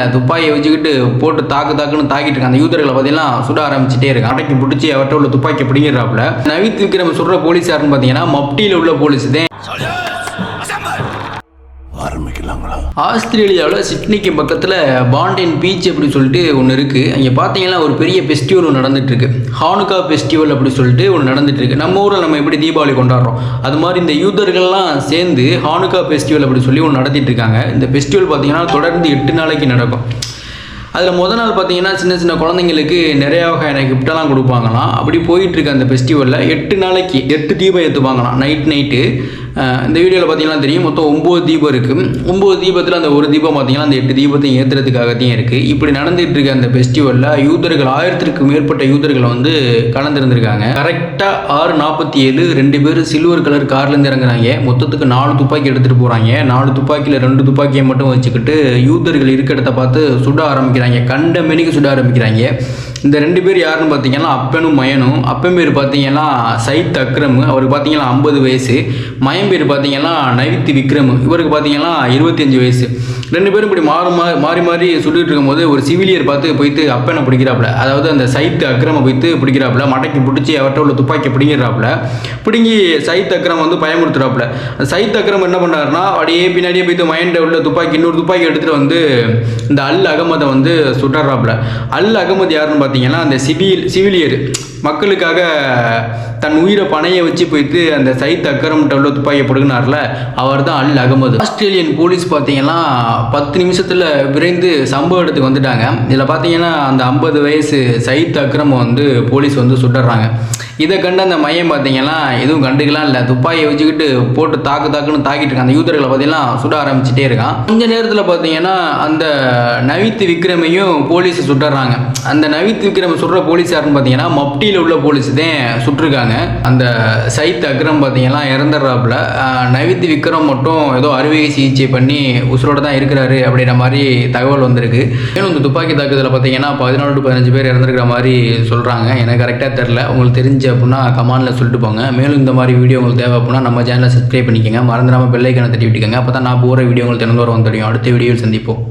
துப்பாக்கியை வச்சுக்கிட்டு போட்டு தாக்குன்னு தாக்கிட்டு இருக்காங்க. அந்த யூதர்களை பார்த்தீங்கன்னா சுட ஆரம்பிச்சுட்டே இருக்காங்க. அடக்கி பிடிச்சி அவர்கிட்ட உள்ள துப்பாக்கி பிடிங்கிறாப்புல. நவீத் விக்ரம் சுடுற போலீஸ் யாருன்னு பார்த்தீங்கன்னா மப்டியில் உள்ள போலீஸ் தான். ஆஸ்திரேலியாவில் சிட்னிக்கு பக்கத்தில் பாண்டின் பீச் அப்படி சொல்லிட்டு ஒன்று இருக்குது. அங்கே பார்த்தீங்கன்னா ஒரு பெரிய ஃபெஸ்டிவல் ஒன்று நடந்துட்டுருக்கு. ஹானுகா ஃபெஸ்டிவல் அப்படி சொல்லிட்டு ஒன்று நடந்துட்டுருக்கு. நம்ம ஊரில் நம்ம எப்படி தீபாவளி கொண்டாடுறோம் அது மாதிரி இந்த யூதர்கள்லாம் சேர்ந்து ஹானுகா ஃபெஸ்டிவல் அப்படி சொல்லி ஒன்று நடத்திட்டு இருக்காங்க. இந்த ஃபெஸ்டிவல் பார்த்தீங்கன்னா தொடர்ந்து 8 நாளைக்கு நடக்கும். அதில் முதல் நாள் பார்த்தீங்கன்னா சின்ன குழந்தைங்களுக்கு நிறையா வகையான கிஃப்டெல்லாம் கொடுப்பாங்களாம். அப்படி போயிட்டுருக்கு அந்த ஃபெஸ்டிவலில் 8 நாளைக்கு 8 தீபம் ஏற்றுவாங்களாம். நைட்டு இந்த வீடியோவில் பார்த்தீங்கன்னா தெரியும், மொத்தம் 9 தீபம் இருக்குது. 9 தீபத்தில் அந்த ஒரு தீபம் பார்த்தீங்கன்னா அந்த 8 தீபத்தையும் ஏற்றுறதுக்காகத்தையும் இருக்குது. இப்படி நடந்துகிட்டு இருக்க அந்த ஃபெஸ்டிவலில் யூதர்கள் 1000க்கும் மேற்பட்ட யூதர்களை வந்து கலந்துருந்துருக்காங்க. கரெக்டாக 6:47 2 பேர் சில்வர் கலர் கார்லேருந்து இறங்குறாங்க. மொத்தத்துக்கு 4 துப்பாக்கி எடுத்துகிட்டு போகிறாங்க. 4 துப்பாக்கியில் 2 துப்பாக்கியை மட்டும் வச்சுக்கிட்டு யூதர்கள் இருக்க இடத்த பார்த்து சுட ஆரம்பிக்கிறாங்க. கண்ட மெனிக்கு சுட ஆரம்பிக்கிறாங்க. இந்த 2 பேர் யாருன்னு பார்த்தீங்கன்னா அப்பனும் மயனும். அப்பன் பேர் பார்த்தீங்கன்னா சயித் அக்ரம், அவருக்கு பார்த்தீங்கன்னா 50 வயசு. மயன் பேர் பார்த்தீங்கன்னா நவீத் விக்ரம், இவருக்கு பார்த்தீங்கன்னா 25 வயசு. 2 பேரும் இப்படி மாறி சொல்லிட்டு இருக்கும்போது ஒரு சிவிலியர் பார்த்து போயிட்டு அப்பனை பிடிக்கிறாப்புல. அதாவது அந்த சயித் அக்ரமை போயிட்டு பிடிக்கிறாப்புல. மடக்கி பிடிச்சி அவர்கிட்ட உள்ள துப்பாக்கி பிடிங்கிறாப்புல. பிடுங்கி சயித் அக்ரம் வந்து பயமுறுத்துறாப்புல. சயித் அக்ரம் என்ன பண்ணாருன்னா அப்படியே பின்னாடியே போயிட்டு மயன்ட உள்ள துப்பாக்கி இன்னொரு துப்பாக்கி எடுத்துகிட்டு வந்து இந்த அல் அகமதை வந்து சுட்டுறாப்புல. அல் அகமது யாருன்னு பார்த்தீங்கன்னா அந்த சிவிலியர் மக்களுக்காக தன் உயிரை பணைய வச்சு போயிட்டு அந்த சயித் அக்ரம்கிட்ட உள்ள துப்பாக்கியை பிடுங்கினார்ல, அவர் தான் அல் அகமது. ஆஸ்திரேலியன் போலீஸ் பார்த்தீங்கன்னா 10 நிமிஷத்தில் விரைந்து சம்பவ இடத்துக்கு வந்துட்டாங்க. இதில் பார்த்தீங்கன்னா அந்த 50 வயசு சயித் அக்ரம் வந்து போலீஸ் வந்து சுட்டுறாங்க. இதை கண்டு அந்த மையம் பார்த்தீங்கன்னா எதுவும் கண்டுக்கலாம் இல்லை, துப்பாக்கியை வச்சுக்கிட்டு போட்டு தாக்குன்னு தாக்கிட்டு இருக்காங்க. அந்த யூதர்களை பார்த்தீங்கன்னா சுட ஆரம்பிச்சுட்டே இருக்கான். கொஞ்ச நேரத்தில் பார்த்தீங்கன்னா அந்த நவீத் விக்ரமையும் போலீஸ் சுட்டுறாங்க. அந்த நவீத் விக்ரம் சுடுற போலீஸ் யாருன்னு பார்த்தீங்கன்னா மப்டியில் உள்ள போலீஸ் தான் சுட்டிருக்காங்க. அந்த சயித் அக்ரம் பார்த்தீங்கன்னா இறந்துடுறாப்புல. நவீத் விக்ரம் மட்டும் ஏதோ அறுவை சிகிச்சை பண்ணி உசுரோட தான் இருக்கிறாரு அப்படின்ற மாதிரி தகவல் வந்திருக்கு. மேலும் இந்த துப்பாக்கி தாக்குதலில் பார்த்தீங்கன்னா 14 to 15 பேர் இறந்துருக்கிற மாதிரி சொல்கிறாங்க. எனக்கு கரெக்டாக தெரில, உங்களுக்கு தெரிஞ்ச அப்படின்னா கமெண்ட்ல சொல்லிட்டு போங்க. மேலும் இந்த மாதிரி வீடியோ உங்களுக்கு தேவை அப்படின்னா நம்ம சேனலை சப்ஸ்கிரைப் பண்ணிக்கோங்க. மறந்துடாமல் பெல் ஐக்கானை தட்டி விட்டுக்கோங்க. அப்போ தான் நான் போகிற வீடியோ உங்களுக்கு தினந்தோறும் தெரியும். அடுத்த வீடியோவில் சந்திப்போம்.